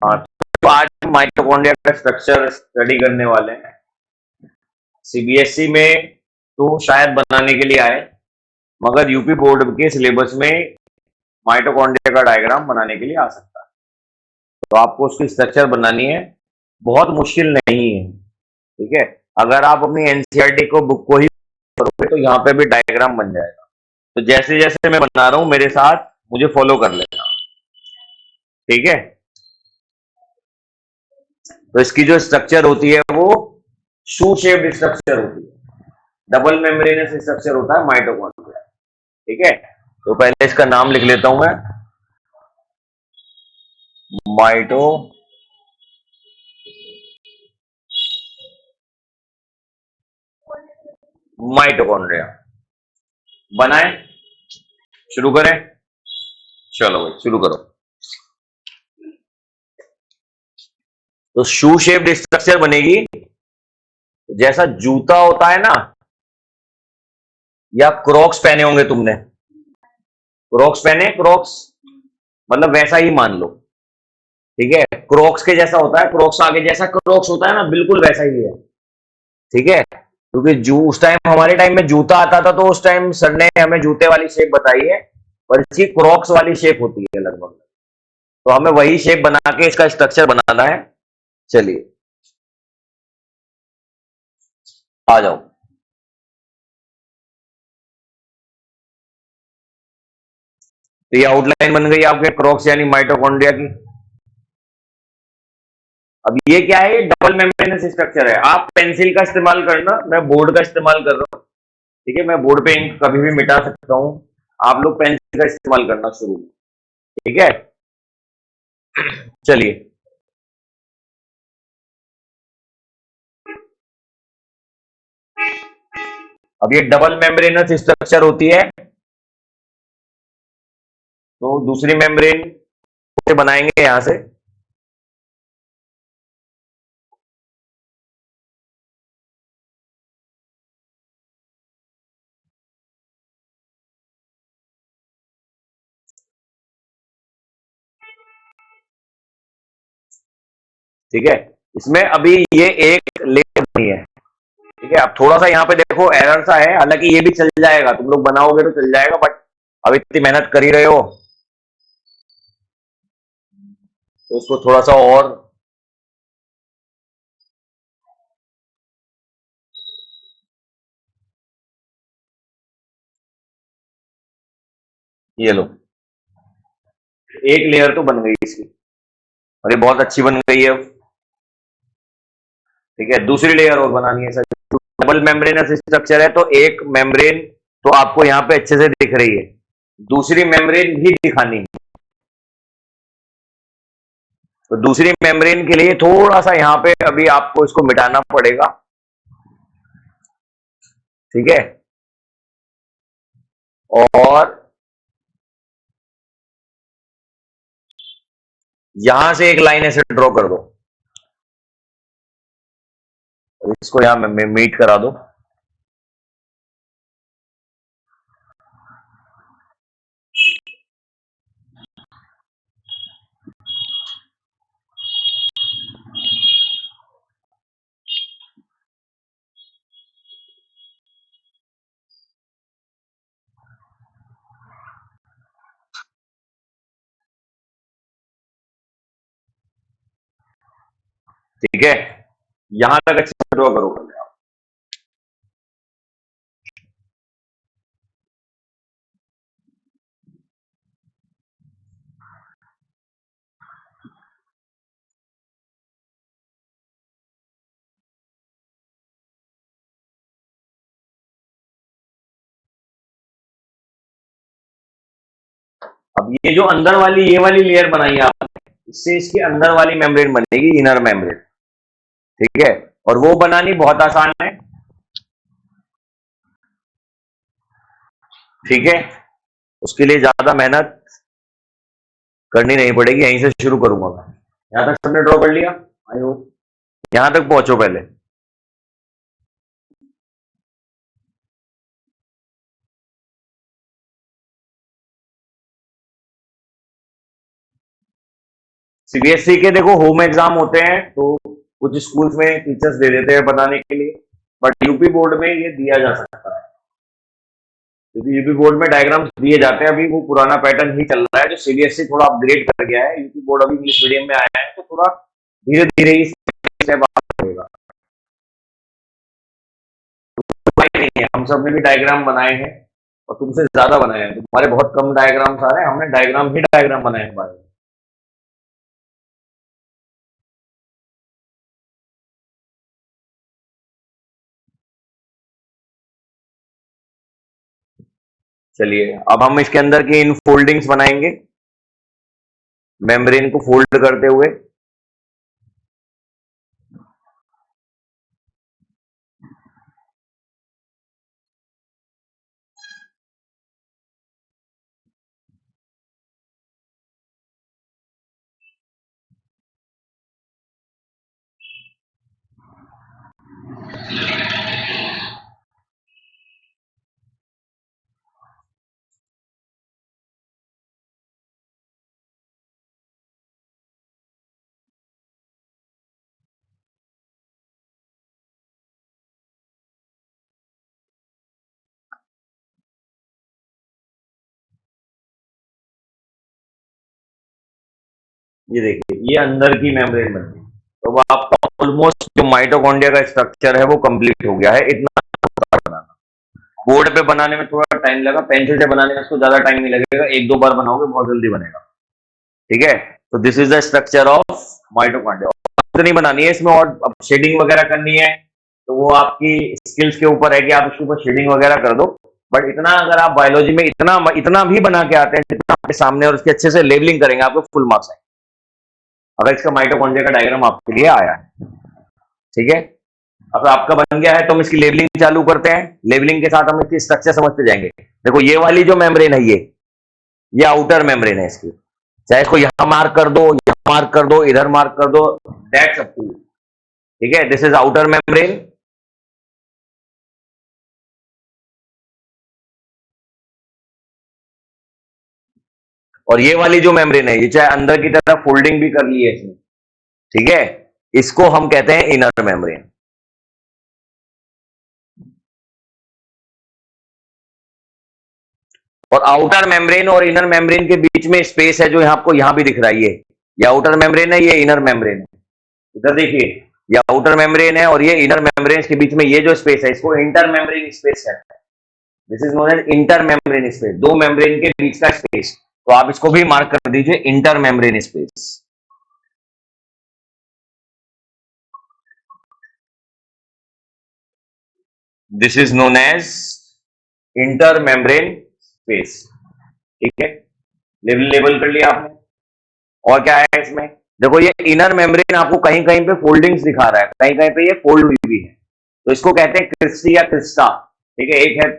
हाँ, तो आज माइटोकॉन्ड्रिया का स्ट्रक्चर स्टडी करने वाले हैं। सीबीएसई में तो शायद बनाने के लिए आए, मगर यूपी बोर्ड के सिलेबस में माइटोकॉन्ड्रिया का डायग्राम बनाने के लिए आ सकता है। तो आपको उसकी स्ट्रक्चर बनानी है, बहुत मुश्किल नहीं है। ठीक है, अगर आप अपनी एनसीईआरटी को बुक को ही करोगे तो यहाँ पे भी डायग्राम बन जाएगा। तो जैसे जैसे मैं बना रहा हूँ मेरे साथ मुझे फॉलो कर लेना। ठीक है, तो इसकी जो स्ट्रक्चर होती है वो शू शेप्ड स्ट्रक्चर होती है, डबल मेम्ब्रेनस स्ट्रक्चर होता है माइटोकॉन्ड्रिया। ठीक है, तो पहले इसका नाम लिख लेता हूं मैं, माइटो माइटोकॉन्ड्रिया। बनाए, शुरू करें। चलो भाई शुरू करो। तो शू शेप्ड स्ट्रक्चर बनेगी, जैसा जूता होता है ना, या क्रॉक्स पहने होंगे तुमने, क्रॉक्स पहने, क्रॉक्स मतलब वैसा ही मान लो। ठीक है, क्रॉक्स के जैसा होता है, क्रॉक्स आगे जैसा क्रॉक्स होता है ना, बिल्कुल वैसा ही है। ठीक है, क्योंकि जू उस टाइम हमारे टाइम में जूता आता था तो उस टाइम सर ने हमें जूते वाली शेप बताई है, और इसकी क्रॉक्स वाली शेप होती है लगभग। तो हमें वही शेप बना के इसका स्ट्रक्चर बनाना है। चलिए आ जाओ। तो ये आउटलाइन बन गई आपके क्रॉक्स यानी माइटोकॉन्ड्रिया की। अब ये क्या है, ये डबल मेम्ब्रेनस स्ट्रक्चर है। आप पेंसिल का इस्तेमाल करना, मैं बोर्ड का इस्तेमाल कर रहा हूँ। ठीक है, मैं बोर्ड पे इंक कभी भी मिटा सकता हूँ, आप लोग पेंसिल का इस्तेमाल करना शुरू में। ठीक है, चलिए। अब ये डबल मेम्ब्रेनस स्ट्रक्चर होती है, तो दूसरी मेम्ब्रेन से बनाएंगे यहां से। ठीक है, इसमें अभी ये एक लेयर बनी है। ठीक है, अब थोड़ा सा यहाँ पे देखो एरर सा है, हालांकि ये भी चल जाएगा, तुम लोग बनाओगे तो चल जाएगा, बट अब इतनी मेहनत कर ही रहे हो तो उसको थोड़ा सा और, ये लो, एक लेयर तो बन गई इसकी, और ये बहुत अच्छी बन गई है अब। ठीक है, दूसरी लेयर और बनानी है सर। डबल मेम्ब्रेनस स्ट्रक्चर है तो एक मेम्ब्रेन तो आपको यहाँ पे अच्छे से दिख रही है, दूसरी मेम्ब्रेन भी दिखानी है। तो दूसरी मेम्ब्रेन के लिए थोड़ा सा यहाँ पे अभी आपको इसको मिटाना पड़ेगा। ठीक है, और यहां से एक लाइन ऐसे ड्रॉ कर दो, और इसको यहां मीट करा दो। ठीक है, यहां तक अच्छे से ड्रॉ करो। अब ये जो अंदर वाली ये वाली लेयर बनाई है आपने, इससे इसकी अंदर वाली मेम्ब्रेन बनेगी, इनर मेम्ब्रेन। ठीक है, और वो बनानी बहुत आसान है। ठीक है, उसके लिए ज्यादा मेहनत करनी नहीं पड़ेगी, यहीं से शुरू करूंगा मैं। यहां तक सबने ड्रॉ कर लिया, आई होप। यहां तक पहुंचो पहले। सीबीएसई के देखो होम एग्जाम होते हैं, तो कुछ स्कूल्स में टीचर्स दे देते हैं बनाने के लिए, बट यूपी बोर्ड में ये दिया जा सकता है, क्योंकि यूपी बोर्ड में डायग्राम्स दिए जाते हैं। अभी वो पुराना पैटर्न ही चल रहा है, जो सीबीएसई थोड़ा अपग्रेड कर गया है, यूपी बोर्ड अभी इंग्लिश मीडियम में आया है, तो थोड़ा धीरे धीरे ही स्टेप होगा। नहीं है, हम सब ने भी डायग्राम बनाए हैं और तुमसे ज्यादा बनाए हैं, तुम्हारे बहुत कम डायग्राम्स आ रहे हैं, हमने डायग्राम ही डायग्राम बनाए हैं हमारे। चलिए अब हम इसके अंदर की इन फोल्डिंग्स बनाएंगे, मेम्ब्रेन को फोल्ड करते हुए। ये देखिए, ये अंदर की मेम्ब्रेन बन गई, तो आपका ऑलमोस्ट जो माइटोकॉन्ड्रिया का स्ट्रक्चर है वो कंप्लीट हो गया है। इतना बनाना, बोर्ड पे बनाने में थोड़ा टाइम लगा, पेंसिल से बनाने में इसको ज्यादा टाइम नहीं लगेगा, एक दो बार बनाओगे बहुत जल्दी बनेगा। ठीक है, तो this is the structure of mitochondria. इतनी बनानी है इसमें, और अब शेडिंग वगैरह करनी है तो वो आपकी स्किल्स के ऊपर है कि आप इसके ऊपर शेडिंग वगैरह कर दो। बट इतना अगर आप बायोलॉजी में इतना इतना भी बना के आते हैं जितना आपके सामने, और उसके अच्छे से लेबलिंग करेंगे, आपको फुल मार्क्स आएंगे अगर इसका माइटोकॉन्ड्रिया का डायग्राम आपके लिए आया है। ठीक है, अब आपका बन गया है तो हम इसकी लेबलिंग चालू करते हैं। लेबलिंग के साथ हम इसकी स्ट्रक्चर समझते जाएंगे। देखो ये वाली जो मेम्ब्रेन है, ये आउटर मेम्ब्रेन है इसकी, चाहे इसको यहां मार्क कर दो, यहां मार्क कर दो, इधर मार्क कर दो, दैट्स अप टू यू। ठीक है, दिस इज आउटर मेम्ब्रेन। और ये वाली जो मेम्ब्रेन है, ये चाहे अंदर की तरफ फोल्डिंग भी कर ली है इसने, ठीक है, इसको हम कहते हैं इनर मेम्ब्रेन। और आउटर मेम्ब्रेन और इनर मेम्ब्रेन के बीच में स्पेस है, जो आपको यहां भी दिख रहा है, ये आउटर मेम्ब्रेन है, ये इनर मेम्ब्रेन है। इधर देखिए, ये आउटर मेम्ब्रेन है और ये इनर मेम्ब्रेन के बीच में ये जो स्पेस है, इसको इंटर मेम्ब्रेन स्पेस कहते हैं। This is known as inter membrane space, दो मेम्ब्रेन के बीच का स्पेस। तो आप इसको भी मार्क कर दीजिए, inter membrane space. This is known as inter membrane space. ठीक है, लेबल कर लिया आपने। और क्या है इसमें, देखो ये इनर मेम्ब्रेन आपको कहीं कहीं पे फोल्डिंग्स दिखा रहा है, कहीं कहीं पे ये फोल्ड हुई भी है, तो इसको कहते हैं क्रिस्टी या क्रिस्टा। ठीक है, एक है,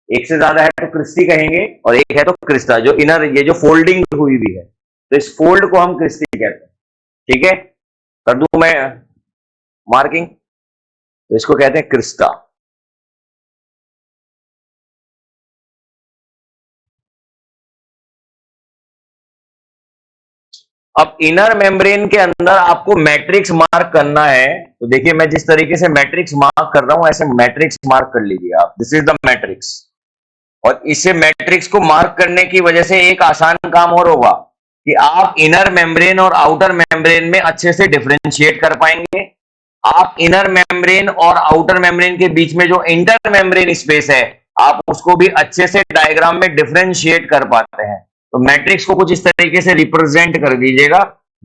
एक से ज्यादा है तो क्रिस्टी कहेंगे, और एक है तो क्रिस्टा, जो इनर ये जो फोल्डिंग हुई भी है, तो इस फोल्ड को हम क्रिस्टी कहते हैं। ठीक है, कर दूं मैं मार्किंग, तो इसको कहते हैं क्रिस्टा। अब इनर मेम्ब्रेन के अंदर आपको मैट्रिक्स मार्क करना है, तो देखिए मैं जिस तरीके से मैट्रिक्स मार्क कर रहा हूं, ऐसे मैट्रिक्स मार्क कर लीजिए आप। This is the matrix. और इसे मैट्रिक्स को मार्क करने की वजह से एक आसान काम और होगा कि आप इनर मेम्ब्रेन और आउटर मेम्ब्रेन में अच्छे से डिफरेंशिएट कर पाएंगे। आप इनर मेम्ब्रेन और आउटर मेम्ब्रेन के बीच में जो इंटर मेम्ब्रेन स्पेस है, आप उसको भी अच्छे से डायग्राम में डिफरेंशिएट कर पाते हैं। तो मैट्रिक्स को कुछ इस तरीके से रिप्रेजेंट कर दीजिएगा।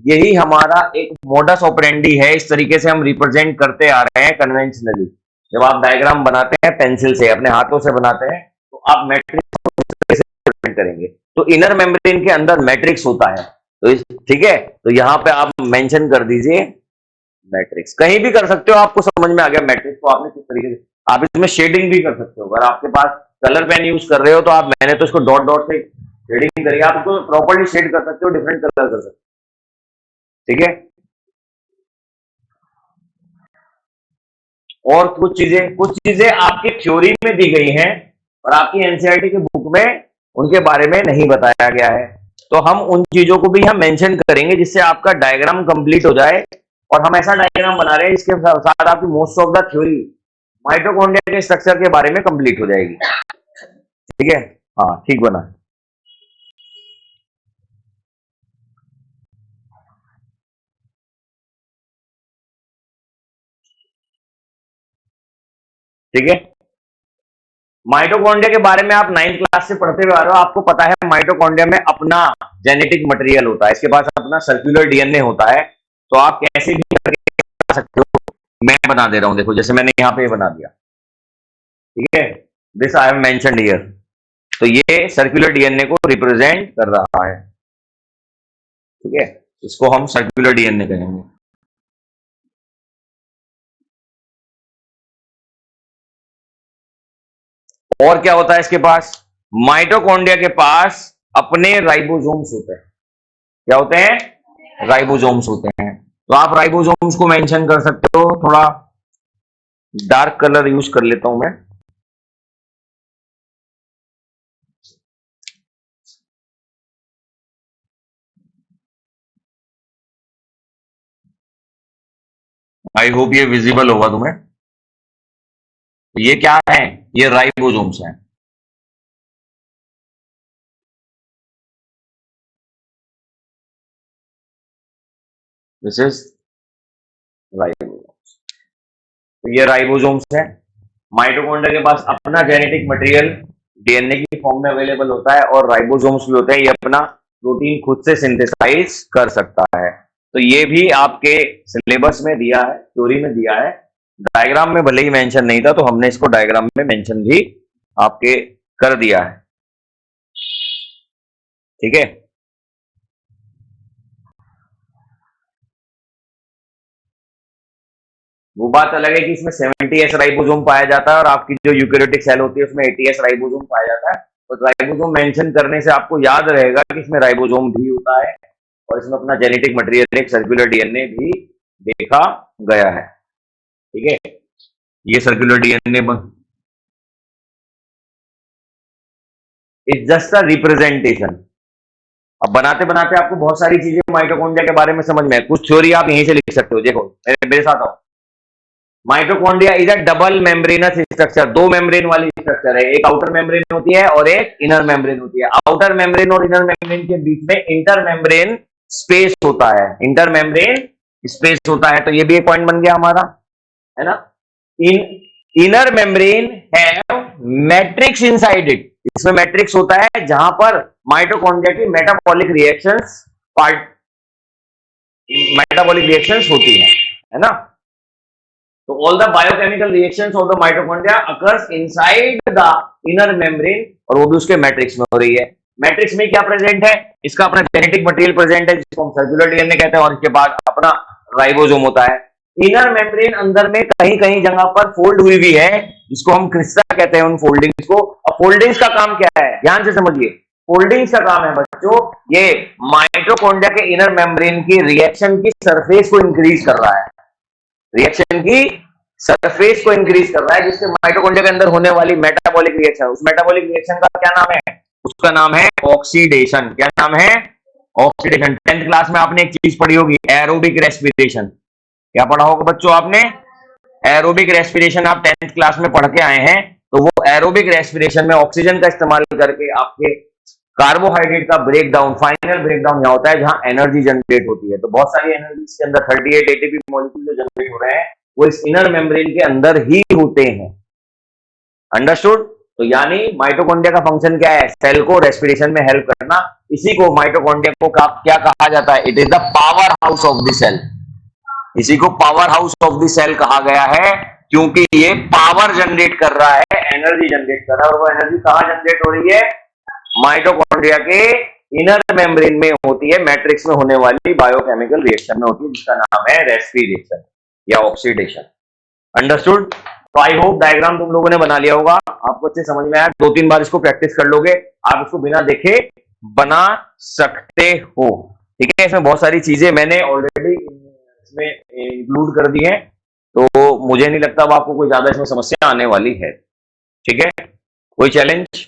यही हमारा एक मोडस ऑपरेंडी है, इस तरीके से हम रिप्रेजेंट करते आ रहे हैं कन्वेंशनली। जब आप डायग्राम बनाते हैं पेंसिल से, अपने हाथों से बनाते हैं, तो आप मैट्रिक्स को इस तरीके से रिप्रेजेंट करेंगे। तो इनर मेम्ब्रेन के अंदर मैट्रिक्स होता है, तो ठीक है, तो यहां पे आप मेंशन कर दीजिए मैट्रिक्स। कहीं भी कर सकते हो, आपको समझ में आ गया मैट्रिक्स को आपने किस तरीके से। आप इसमें शेडिंग भी कर सकते हो, अगर आपके पास कलर पेन यूज कर रहे हो तो आप, मैंने तो इसको डॉट डॉट से शेडिंग करी, आप इसको प्रॉपर्ली शेड कर सकते हो, डिफरेंट कलर कर सकते हो। ठीक है, और कुछ चीजें आपकी थ्योरी में दी गई हैं और आपकी एनसीईआरटी की बुक में उनके बारे में नहीं बताया गया है। तो हम उन चीजों को भी हम मेंशन करेंगे जिससे आपका डायग्राम कंप्लीट हो जाए। और हम ऐसा डायग्राम बना रहे हैं जिसके साथ आपकी most of the theory mitochondria के स्ट्रक्चर के बारे में कंप्लीट हो जाएगी। ठीक है, हाँ ठीक बना। ठीक है, माइटोकॉन्ड्रिया के बारे में आप 9th क्लास से पढ़ते हुए आ रहे हो, आपको पता है माइटोकॉन्ड्रिया में अपना जेनेटिक मटेरियल होता है, इसके पास अपना सर्कुलर डीएनए होता है। तो आप कैसे भी करके बना सकते हो। मैं बना दे रहा हूं, देखो जैसे मैंने यहाँ पे बना दिया। ठीक है, this I have mentioned here. तो ये सर्कुलर डीएनए को रिप्रेजेंट कर रहा है। ठीक है, इसको हम सर्कुलर डीएनए कहेंगे। और क्या होता है इसके पास, माइटोकॉन्ड्रिया के पास अपने राइबोसोम्स होते हैं। क्या होते हैं, राइबोसोम्स होते हैं। तो आप राइबोसोम्स को मेंशन कर सकते हो। थोड़ा डार्क कलर यूज कर लेता हूं मैं। आई होप ये विजिबल होगा तुम्हें। ये क्या है, ये राइबोसोम्स हैं। This is ribosomes. तो ये राइबोसोम्स है। माइटोकॉन्ड्रिया के पास अपना जेनेटिक मटेरियल डीएनए की फॉर्म में अवेलेबल होता है, और राइबोसोम्स भी होते हैं, ये अपना प्रोटीन खुद से सिंथेसाइज कर सकता है। तो ये भी आपके सिलेबस में दिया है, थ्योरी में दिया है। डायग्राम में भले ही मेंशन नहीं था, तो हमने इसको डायग्राम में मेंशन भी आपके कर दिया है। ठीक है, वो बात अलग है कि इसमें 70s राइबोसोम पाया जाता है, और आपकी जो यूकेरियोटिक सेल होती है उसमें 80s राइबोसोम पाया जाता है। और राइबोसोम मेंशन करने से आपको याद रहेगा कि इसमें राइबोसोम भी होता है, और इसमें अपना जेनेटिक मटेरियल एक सर्कुलर डीएनए भी देखा गया है। ठीक है, ये circular DNA is just a representation. अब बनाते बनाते आपको बहुत सारी चीजें माइटोकॉन्ड्रिया के बारे में समझ में है। कुछ थ्योरी आप यहीं से लिख सकते हो। देखो मेरे साथ आओ। Mitochondria is a double membranous structure. दो मेम्ब्रेन वाली स्ट्रक्चर है, एक आउटर मेम्ब्रेन होती है और एक इनर मेम्ब्रेन होती है। आउटर मेम्ब्रेन और इनर मेम्ब्रेन के बीच में इंटर मेम्ब्रेन स्पेस होता है। इंटर मेम्ब्रेन स्पेस होता है। तो ये भी एक पॉइंट बन गया हमारा, है ना। Inner membrane have matrix inside it. इसमें मैट्रिक्स होता है जहां पर माइटोकॉन्ड्रिया की मेटाबॉलिक रिएक्शंस होती है ना। So all the biochemical reactions of the mitochondria occurs inside the inner membrane, और वो भी उसके मैट्रिक्स में हो रही है। मैट्रिक्स में क्या प्रेजेंट है, इसका अपना जेनेटिक मटेरियल प्रेजेंट है जिसको हम सर्कुलर डीएनए कहते हैं, और इसके बाद अपना राइबोसोम होता है। इनर मेम्ब्रेन अंदर में कहीं कहीं जगह पर फोल्ड हुई भी है, जिसको हम क्रिस्टा कहते हैं उन फोल्डिंग्स को। अब फोल्डिंग्स का काम क्या है, ध्यान से समझिए। फोल्डिंग्स का काम है बच्चों, ये माइटोकॉन्ड्रिया के इनर मेम्ब्रेन की रिएक्शन की सरफेस को इंक्रीज कर रहा है। रिएक्शन की सरफेस को इंक्रीज कर रहा है, जिससे माइटोकॉन्ड्रिया के अंदर होने वाली मेटाबॉलिक रिएक्शन, उस मेटाबॉलिक रिएक्शन का क्या नाम है, उसका नाम है ऑक्सीडेशन। क्या नाम है, ऑक्सीडेशन। 10th क्लास में आपने एक चीज पढ़ी होगी, एरोबिक रेस्पिरेशन। क्या पढ़ा होगा बच्चों आपने, एरोबिक रेस्पिरेशन। आप 10th क्लास में पढ़ के आए हैं। तो वो एरोबिक रेस्पिरेशन में ऑक्सीजन का इस्तेमाल करके आपके कार्बोहाइड्रेट का ब्रेकडाउन, फाइनल ब्रेकडाउन यहाँ होता है जहां एनर्जी जनरेट होती है। तो बहुत सारी एनर्जी इसके अंदर 38 एटीपी मॉलिक्यूल जो जनरेट हो रहे हैं वो इस इनर मेम्ब्रेन के अंदर ही होते हैं। अंडरस्टूड। तो यानी माइटोकॉन्ड्रिया का फंक्शन क्या है, सेल को रेस्पिरेशन में हेल्प करना। इसी को माइटोकॉन्ड्रिया को क्या कहा जाता है, it is the power house of the cell. इसी को power house of the cell कहा गया है, क्योंकि ये पावर जनरेट कर रहा है, एनर्जी जनरेट कर रहा है। और वो एनर्जी कहां जनरेट हो रही है, माइटोकॉन्ड्रिया के इनर मेम्ब्रेन में होती है, मैट्रिक्स में होने वाली बायोकेमिकल रिएक्शन में होती है, जिसका नाम है रेस्पिरेशन या ऑक्सीडेशन। अंडरस्टूड। तो आई होप डायग्राम तुम लोगों ने बना लिया होगा, आपको अच्छे समझ में आया। 2-3 बार इसको प्रैक्टिस कर लोगे, आप इसको बिना देखे बना सकते हो। ठीक है, इसमें बहुत सारी चीजें मैंने ऑलरेडी इसमें इंक्लूड कर दी है, तो मुझे नहीं लगता अब आपको कोई ज्यादा इसमें समस्या आने वाली है। ठीक है, कोई चैलेंज?